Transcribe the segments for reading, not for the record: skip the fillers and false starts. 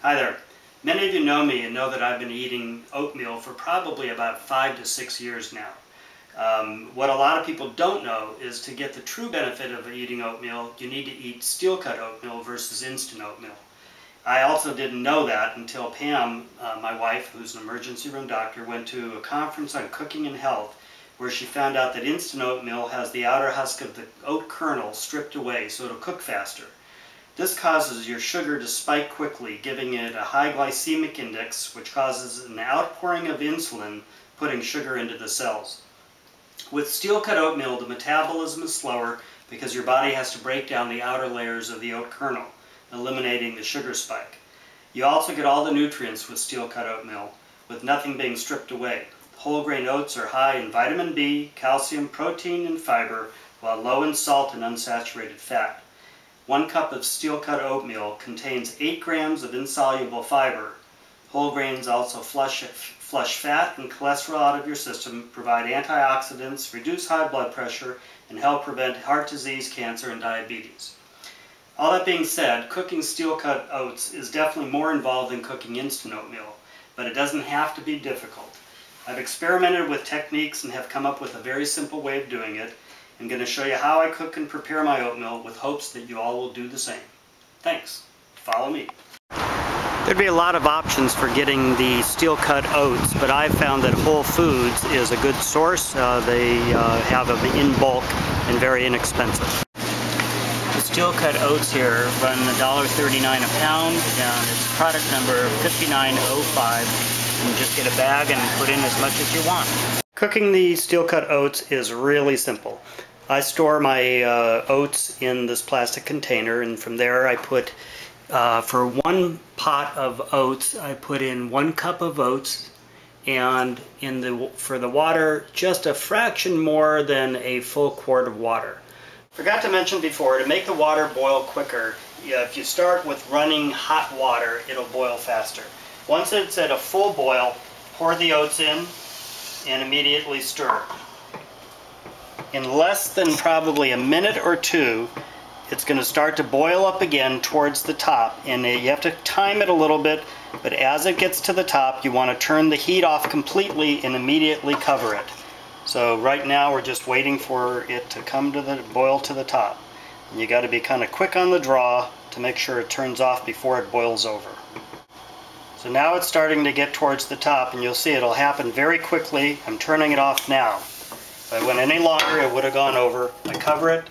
Hi there. Many of you know me and know that I've been eating oatmeal for probably about 5 to 6 years now. What a lot of people don't know is to get the true benefit of eating oatmeal, you need to eat steel-cut oatmeal versus instant oatmeal. I also didn't know that until Pam, my wife, who's an emergency room doctor, went to a conference on cooking and health where she found out that instant oatmeal has the outer husk of the oat kernel stripped away so it'll cook faster. This causes your sugar to spike quickly, giving it a high glycemic index, which causes an outpouring of insulin, putting sugar into the cells. With steel-cut oatmeal, the metabolism is slower because your body has to break down the outer layers of the oat kernel, eliminating the sugar spike. You also get all the nutrients with steel-cut oatmeal, with nothing being stripped away. Whole grain oats are high in vitamin B, calcium, protein, and fiber, while low in salt and unsaturated fat. 1 cup of steel-cut oatmeal contains 8 grams of insoluble fiber. Whole grains also flush fat and cholesterol out of your system, provide antioxidants, reduce high blood pressure, and help prevent heart disease, cancer, and diabetes. All that being said, cooking steel-cut oats is definitely more involved than cooking instant oatmeal, but it doesn't have to be difficult. I've experimented with techniques and have come up with a very simple way of doing it. I'm going to show you how I cook and prepare my oatmeal with hopes that you all will do the same. Thanks. Follow me. There'd be a lot of options for getting the steel-cut oats, but I've found that Whole Foods is a good source. They have them in bulk and very inexpensive. The steel-cut oats here run $1.39 a pound, and it's product number 5905. You just get a bag and put in as much as you want. Cooking the steel-cut oats is really simple. I store my oats in this plastic container, and from there I put, for 1 pot of oats, I put in 1 cup of oats, and for the water, just a fraction more than a full quart of water. Forgot to mention before, to make the water boil quicker, if you start with running hot water, it'll boil faster. Once it's at a full boil, pour the oats in and immediately stir. In less than probably a minute or two, it's going to start to boil up again towards the top, and you have to time it a little bit, but as it gets to the top, you want to turn the heat off completely and immediately cover it. So right now we're just waiting for it to come to the boil to the top. And you got to be kind of quick on the draw to make sure it turns off before it boils over. So now it's starting to get towards the top, and you'll see it'll happen very quickly. I'm turning it off now. If I went any longer, it would have gone over. I cover it,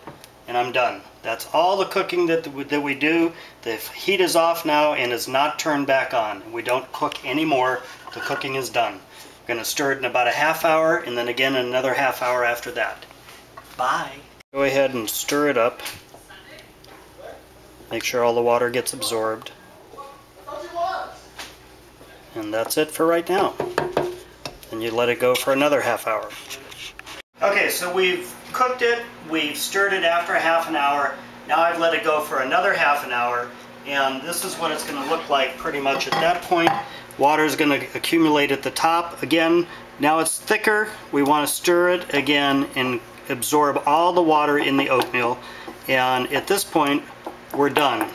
and I'm done. That's all the cooking that we do. The heat is off now and is not turned back on. We don't cook anymore. The cooking is done. We're going to stir it in about a half hour, and then again another half hour after that. Bye. Go ahead and stir it up. Make sure all the water gets absorbed. And that's it for right now. And you let it go for another half hour. Okay, so we've cooked it, we've stirred it after a half an hour. Now I've let it go for another half an hour, and this is what it's going to look like pretty much at that point. Water is going to accumulate at the top. Again, now it's thicker. We want to stir it again and absorb all the water in the oatmeal. And at this point, we're done.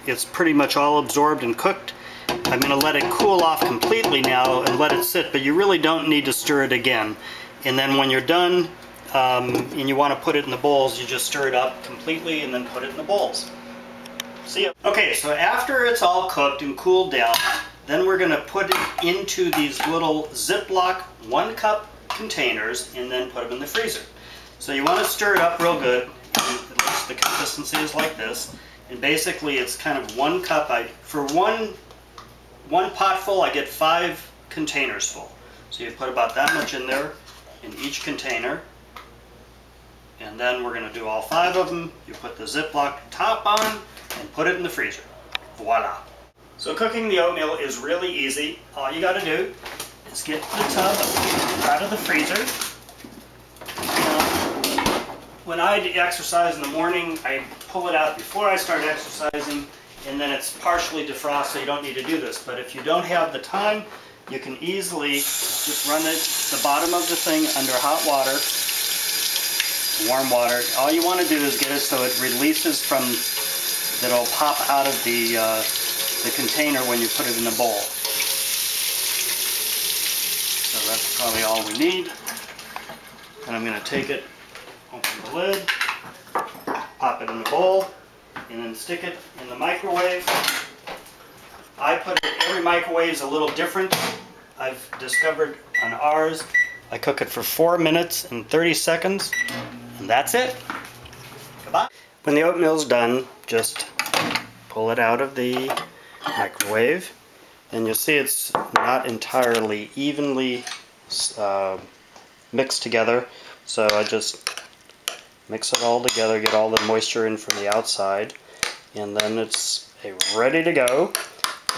It's pretty much all absorbed and cooked. I'm going to let it cool off completely now and let it sit, but you really don't need to stir it again. And then when you're done and you want to put it in the bowls, you just stir it up completely and then put it in the bowls. See ya. Okay, so after it's all cooked and cooled down, then we're going to put it into these little Ziploc 1 cup containers and then put them in the freezer. So you want to stir it up real good. At least the consistency is like this. And basically it's kind of 1 cup. For one pot full, I get 5 containers full. So you put about that much in there in each container. And then we're going to do all 5 of them. You put the Ziploc top on and put it in the freezer. Voila. So cooking the oatmeal is really easy. All you got to do is get the tub out of the freezer. When I exercise in the morning, I pull it out before I start exercising, and then it's partially defrost, so you don't need to do this. But if you don't have the time, you can easily just run the bottom of the thing under hot water, warm water. All you want to do is get it so it releases from, that'll pop out of the the container when you put it in the bowl. So that's probably all we need. And I'm going to take it, open the lid, pop it in the bowl, and then stick it in the microwave. I put it, every microwave is a little different. I've discovered on ours, I cook it for 4 minutes and 30 seconds, and that's it. Goodbye. When the oatmeal's done, just pull it out of the microwave, and you'll see it's not entirely evenly mixed together, so I just mix it all together, get all the moisture in from the outside, and then it's ready to go.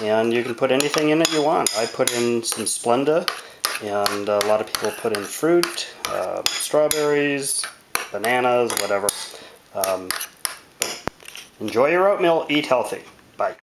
And you can put anything in it you want. I put in some Splenda, and a lot of people put in fruit, strawberries, bananas, whatever. Enjoy your oatmeal, eat healthy.